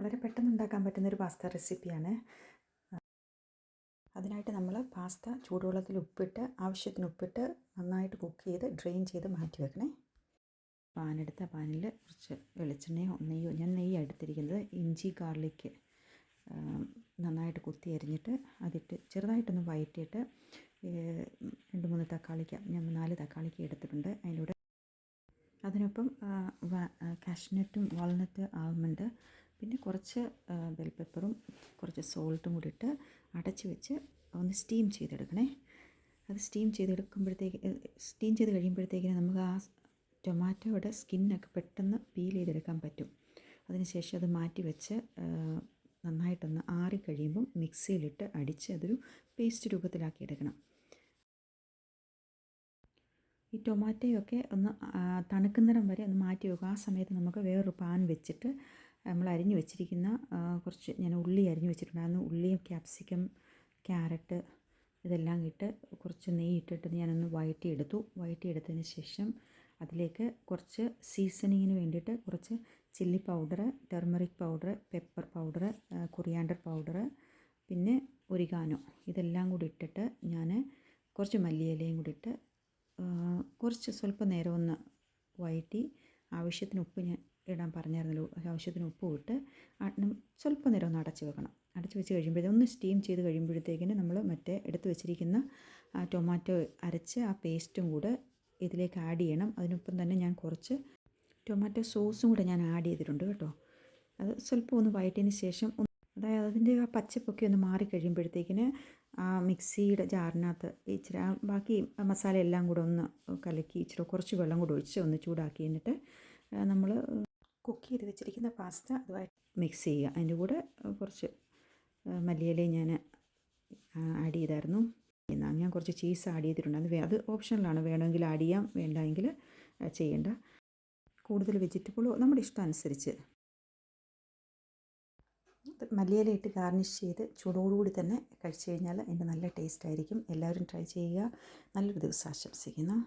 വളരെ പെട്ടെന്ന് ഉണ്ടാക്കാൻ പറ്റുന്നൊരു പാസ്ത റെസിപ്പിയാണ്. അതിനായിട്ട് നമ്മൾ പാസ്ത ചൂടുവെള്ളത്തിൽ ആവശ്യത്തിന് ഉപ്പിട്ട് നന്നായിട്ട് കുക്ക് ചെയ്ത് ഡ്രെയിൻ ചെയ്ത് മാറ്റി വെക്കണേ. പാനെടുത്ത പാനിൽ കുറച്ച് വെളിച്ചെണ്ണയോ നെയ്യോ, ഞാൻ നെയ്യാണ് എടുത്തിരിക്കുന്നത്. ഇഞ്ചി ഗാർലിക്ക് നന്നായിട്ട് കുത്തി അരിഞ്ഞിട്ട് അതിട്ട് ചെറുതായിട്ടൊന്ന് വഴറ്റിയിട്ട് 2-3 തക്കാളിക്ക, ഞാൻ 4 തക്കാളിക്ക എടുത്തിട്ടുണ്ട്. അതിലൂടെ അതിനൊപ്പം കാഷ്നട്ടും വാൾനട്ട്, ആൽമണ്ട്, പിന്നെ കുറച്ച് ബെൽ പെപ്പറും കുറച്ച് സോൾട്ടും കൂടി ഇട്ട് അടച്ച് വെച്ച് ഒന്ന് സ്റ്റീം ചെയ്തെടുക്കണേ. അത് സ്റ്റീം ചെയ്ത് കഴിയുമ്പോഴത്തേക്കിന് നമുക്ക് ആ ടൊമാറ്റോയുടെ സ്കിന്നൊക്കെ പെട്ടെന്ന് പീൽ ചെയ്തെടുക്കാൻ പറ്റും. അതിനുശേഷം അത് മാറ്റി വെച്ച് നന്നായിട്ടൊന്ന് ആറിക്കഴിയുമ്പം മിക്സിയിലിട്ട് അടിച്ച് അതൊരു പേസ്റ്റ് രൂപത്തിലാക്കി എടുക്കണം. ഈ ടൊമാറ്റോയൊക്കെ ഒന്ന് തണുക്കുന്നിടം വരെ ഒന്ന് മാറ്റി വെക്കുക. ആ സമയത്ത് നമുക്ക് വേറൊരു പാൻ വെച്ചിട്ട് നമ്മൾ അരിഞ്ഞു വെച്ചിരിക്കുന്ന കുറച്ച്, ഞാൻ ഉള്ളി അരിഞ്ഞു വെച്ചിട്ടുണ്ടായിരുന്നു. ഉള്ളിയും ക്യാപ്സിക്കം, ക്യാരറ്റ് ഇതെല്ലാം ഇട്ട് കുറച്ച് നെയ്യ് ഇട്ടിട്ട് ഞാനൊന്ന് വഴറ്റിയെടുത്തതിന് ശേഷം അതിലേക്ക് കുറച്ച് സീസണിങ്ങിന് വേണ്ടിയിട്ട് കുറച്ച് chilli powder, turmeric powder, pepper powder, coriander powder, പിന്നെ ഒരിഗാനോ, ഇതെല്ലാം കൂടി ഇട്ടിട്ട് ഞാൻ കുറച്ച് മല്ലിയിലയും കൂടി ഇട്ട് സ്വല്പം നേരം ഒന്ന് വഴറ്റി ആവശ്യത്തിന് ഉപ്പ് ഞാൻ ഇടാൻ പറഞ്ഞായിരുന്നല്ലോ, ആവശ്യത്തിന് ഉപ്പും ഇട്ട് സ്വല്പം നേരം ഒന്ന് അടച്ച് വെക്കണം. അടച്ച് വെച്ച് കഴിയുമ്പോഴത്തേക്കും ഒന്ന് സ്റ്റീം ചെയ്ത് കഴിയുമ്പോഴത്തേക്കിന് നമ്മൾ മറ്റേ എടുത്ത് വെച്ചിരിക്കുന്ന ടൊമാറ്റോ അരച്ച് ആ പേസ്റ്റും കൂടെ ഇതിലേക്ക് ആഡ് ചെയ്യണം. അതിനൊപ്പം തന്നെ ഞാൻ കുറച്ച് ടൊമാറ്റോ സോസും കൂടെ ഞാൻ ആഡ് ചെയ്തിട്ടുണ്ട് കേട്ടോ. അത് സ്വല്പം ഒന്ന് വഴറ്റിയതിന് ശേഷം, അതായത് അതിൻ്റെ ആ പച്ചപ്പൊക്കെ ഒന്ന് മാറിക്കഴിയുമ്പോഴത്തേക്കിന് ആ മിക്സിയുടെ ജാറിനകത്ത് ഇച്ചിരി ബാക്കി മസാല എല്ലാം കൂടെ ഒന്ന് കലക്കി ഇച്ചിരി കുറച്ച് വെള്ളം കൂടെ ഒഴിച്ച് ഒന്ന് ചൂടാക്കി, എന്നിട്ട് നമ്മൾ കുക്ക് ചെയ്ത് വെച്ചിരിക്കുന്ന പാസ്ത അതുമായിട്ട് മിക്സ് ചെയ്യുക. അതിൻ്റെ കൂടെ കുറച്ച് മല്ലിയിലയും ഞാൻ ആഡ് ചെയ്തായിരുന്നു. ഞാൻ കുറച്ച് ചീസ് ആഡ് ചെയ്തിട്ടുണ്ട്. അത് ഓപ്ഷണലാണ്, വേണമെങ്കിൽ ആഡ് ചെയ്യാം, വേണ്ടെങ്കിൽ ചെയ്യേണ്ട. കൂടുതൽ വെജിറ്റബിളോ നമ്മുടെ ഇഷ്ടം അനുസരിച്ച് മല്ലിയില ഇട്ട് ഗാർണിഷ് ചെയ്ത് ചൂടോടുകൂടി തന്നെ കഴിച്ചു കഴിഞ്ഞാൽ അതിൻ്റെ നല്ല ടേസ്റ്റ് ആയിരിക്കും. എല്ലാവരും ട്രൈ ചെയ്യുക. നല്ലൊരു ദിവസം ആശംസിക്കുന്നു.